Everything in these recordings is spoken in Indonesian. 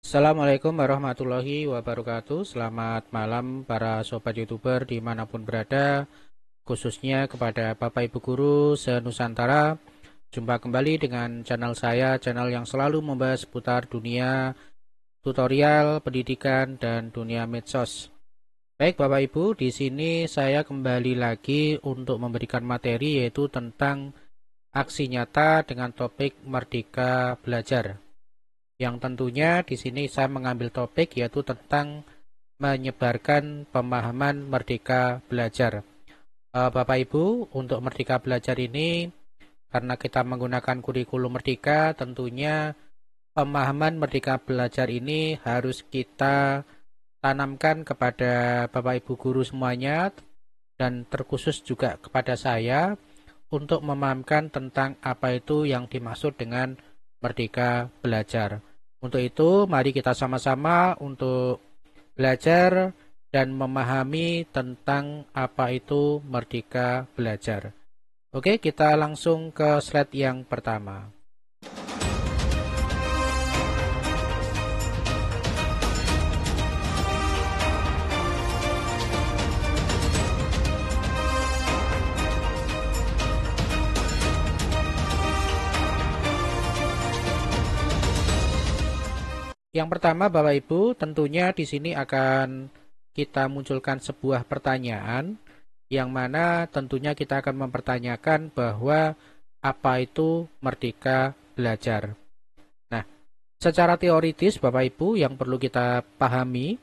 Assalamualaikum warahmatullahi wabarakatuh. Selamat malam para sobat YouTuber dimanapun berada, khususnya kepada Bapak Ibu Guru se-Nusantara. Jumpa kembali dengan channel saya, channel yang selalu membahas seputar dunia tutorial, pendidikan, dan dunia medsos. Baik Bapak Ibu, di sini saya kembali lagi untuk memberikan materi yaitu tentang aksi nyata dengan topik Merdeka Belajar. Yang tentunya di sini saya mengambil topik yaitu tentang menyebarkan pemahaman Merdeka Belajar. Bapak Ibu, untuk Merdeka Belajar ini karena kita menggunakan kurikulum Merdeka, tentunya pemahaman Merdeka Belajar ini harus kita tanamkan kepada Bapak Ibu guru semuanya dan terkhusus juga kepada saya untuk memahamkan tentang apa itu yang dimaksud dengan Merdeka Belajar. Untuk itu, mari kita sama-sama untuk belajar dan memahami tentang apa itu Merdeka Belajar. Oke, kita langsung ke slide yang pertama. Yang pertama, Bapak Ibu, tentunya di sini akan kita munculkan sebuah pertanyaan yang mana tentunya kita akan mempertanyakan bahwa apa itu Merdeka Belajar. Nah, secara teoritis Bapak Ibu yang perlu kita pahami,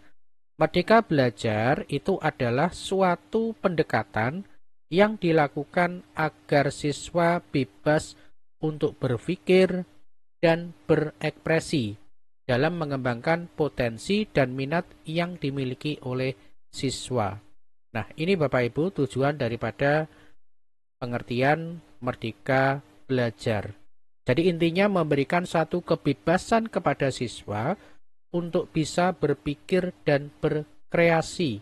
Merdeka Belajar itu adalah suatu pendekatan yang dilakukan agar siswa bebas untuk berpikir dan berekspresi dalam mengembangkan potensi dan minat yang dimiliki oleh siswa. Nah, ini Bapak Ibu tujuan daripada pengertian Merdeka Belajar. Jadi intinya memberikan satu kebebasan kepada siswa untuk bisa berpikir dan berkreasi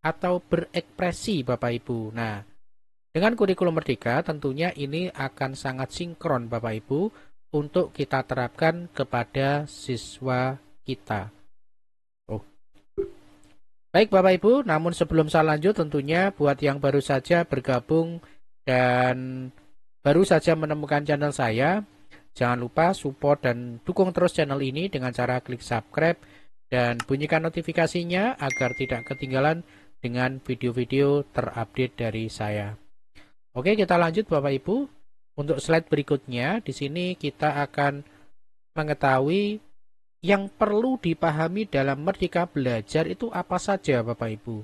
atau berekspresi Bapak Ibu. Nah, dengan kurikulum Merdeka tentunya ini akan sangat sinkron Bapak Ibu untuk kita terapkan kepada siswa kita. Oh. Baik Bapak Ibu, namun sebelum saya lanjut tentunya buat yang baru saja bergabung dan baru saja menemukan channel saya, jangan lupa support dan dukung terus channel ini dengan cara klik subscribe dan bunyikan notifikasinya agar tidak ketinggalan dengan video-video terupdate dari saya. Oke, kita lanjut Bapak Ibu. Untuk slide berikutnya, di sini kita akan mengetahui yang perlu dipahami dalam Merdeka Belajar itu apa saja Bapak Ibu.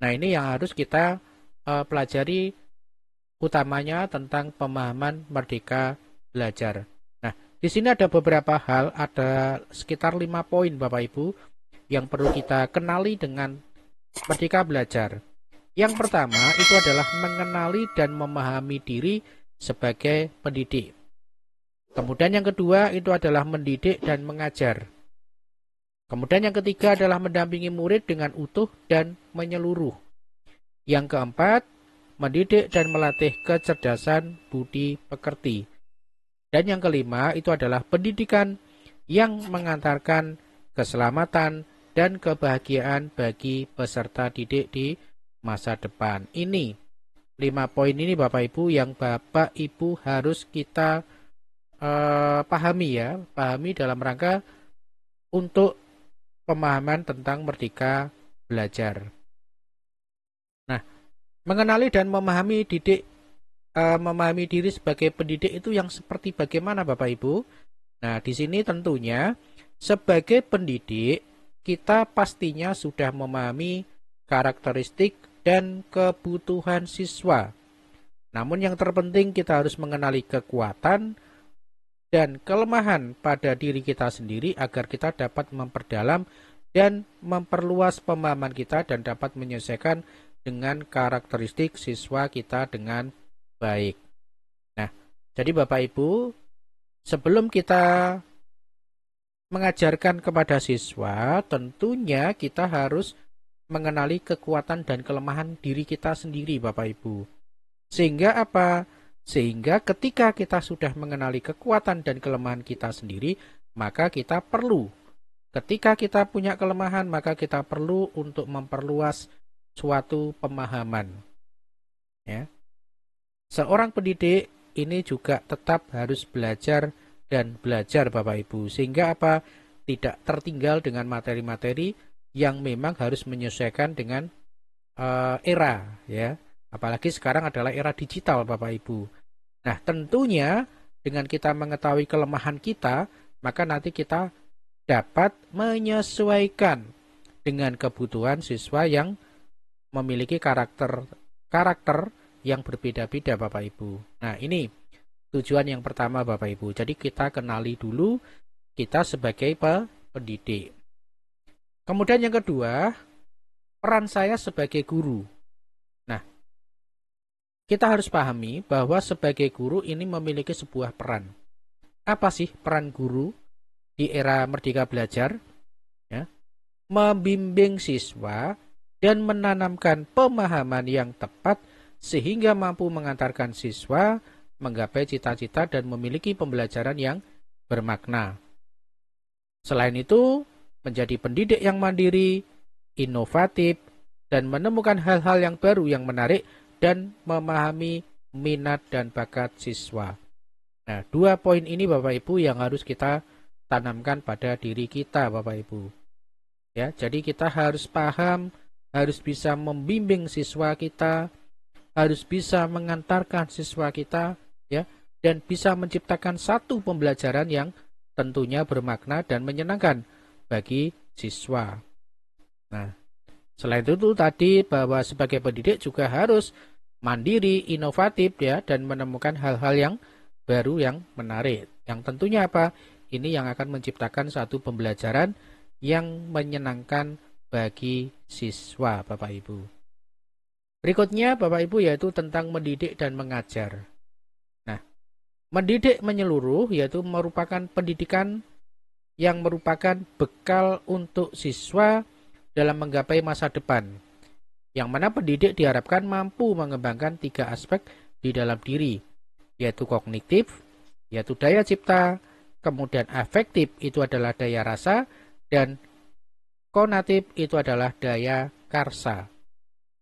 Nah, ini yang harus kita pelajari utamanya tentang pemahaman Merdeka Belajar. Nah, di sini ada beberapa hal, ada sekitar 5 poin Bapak Ibu yang perlu kita kenali dengan Merdeka Belajar. Yang pertama itu adalah mengenali dan memahami diri sebagai pendidik. Kemudian yang kedua itu adalah mendidik dan mengajar. Kemudian yang ketiga adalah mendampingi murid dengan utuh dan menyeluruh. Yang keempat, mendidik dan melatih kecerdasan budi pekerti. Dan yang kelima itu adalah pendidikan yang mengantarkan keselamatan dan kebahagiaan bagi peserta didik di masa depan. Ini 5 poin ini Bapak Ibu yang Bapak Ibu harus kita pahami ya, pahami dalam rangka untuk pemahaman tentang Merdeka Belajar. Nah, mengenali dan memahami memahami diri sebagai pendidik itu yang seperti bagaimana Bapak Ibu? Nah, di sini tentunya sebagai pendidik kita pastinya sudah memahami karakteristik dan kebutuhan siswa. Namun yang terpenting kita harus mengenali kekuatan dan kelemahan pada diri kita sendiri agar kita dapat memperdalam dan memperluas pemahaman kita dan dapat menyelesaikan dengan karakteristik siswa kita dengan baik. Nah, jadi Bapak Ibu, sebelum kita mengajarkan kepada siswa, tentunya kita harus mengenali kekuatan dan kelemahan diri kita sendiri Bapak Ibu. Sehingga apa? Sehingga ketika kita sudah mengenali kekuatan dan kelemahan kita sendiri, maka kita perlu Ketika kita punya kelemahan, maka kita perlu untuk memperluas suatu pemahaman. Ya. Seorang pendidik ini juga tetap harus belajar dan belajar Bapak Ibu, sehingga apa? Tidak tertinggal dengan materi-materi yang memang harus menyesuaikan dengan era, ya. Apalagi sekarang adalah era digital Bapak Ibu. Nah, tentunya dengan kita mengetahui kelemahan kita, maka nanti kita dapat menyesuaikan dengan kebutuhan siswa yang memiliki karakter yang berbeda-beda Bapak Ibu. Nah, ini tujuan yang pertama Bapak Ibu. Jadi kita kenali dulu kita sebagai pendidik. Kemudian yang kedua, peran saya sebagai guru. Nah, kita harus pahami bahwa sebagai guru ini memiliki sebuah peran. Apa sih peran guru di era Merdeka Belajar? Ya, membimbing siswa dan menanamkan pemahaman yang tepat sehingga mampu mengantarkan siswa menggapai cita-cita dan memiliki pembelajaran yang bermakna. Selain itu, menjadi pendidik yang mandiri, inovatif, dan menemukan hal-hal yang baru yang menarik dan memahami minat dan bakat siswa. Nah, 2 poin ini Bapak Ibu yang harus kita tanamkan pada diri kita Bapak Ibu. Ya, jadi kita harus paham, harus bisa membimbing siswa kita, harus bisa mengantarkan siswa kita, ya, dan bisa menciptakan satu pembelajaran yang tentunya bermakna dan menyenangkan bagi siswa. Nah, selain itu tadi bahwa sebagai pendidik juga harus mandiri, inovatif ya, dan menemukan hal-hal yang baru yang menarik. Yang tentunya apa? Ini yang akan menciptakan satu pembelajaran yang menyenangkan bagi siswa Bapak Ibu. Berikutnya Bapak Ibu yaitu tentang mendidik dan mengajar. Nah, mendidik menyeluruh yaitu merupakan pendidikan yang merupakan bekal untuk siswa dalam menggapai masa depan. Yang mana pendidik diharapkan mampu mengembangkan 3 aspek di dalam diri, yaitu kognitif, yaitu daya cipta, kemudian afektif itu adalah daya rasa, dan konatif itu adalah daya karsa.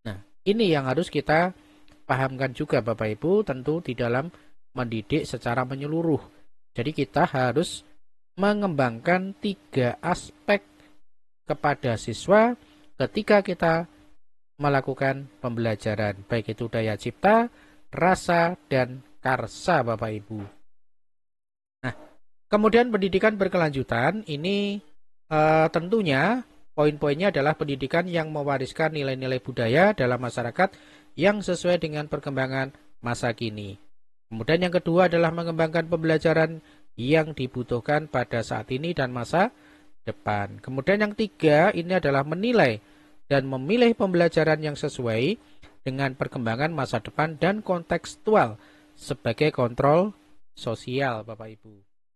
Nah, ini yang harus kita pahamkan juga Bapak Ibu tentu di dalam mendidik secara menyeluruh. Jadi kita harus mengembangkan 3 aspek kepada siswa ketika kita melakukan pembelajaran, baik itu daya cipta, rasa, dan karsa Bapak Ibu. Nah, kemudian pendidikan berkelanjutan ini tentunya poin-poinnya adalah pendidikan yang mewariskan nilai-nilai budaya dalam masyarakat yang sesuai dengan perkembangan masa kini. Kemudian yang kedua adalah mengembangkan pembelajaran yang dibutuhkan pada saat ini dan masa depan. Kemudian yang 3 ini adalah menilai dan memilih pembelajaran yang sesuai dengan perkembangan masa depan dan kontekstual sebagai kontrol sosial Bapak Ibu.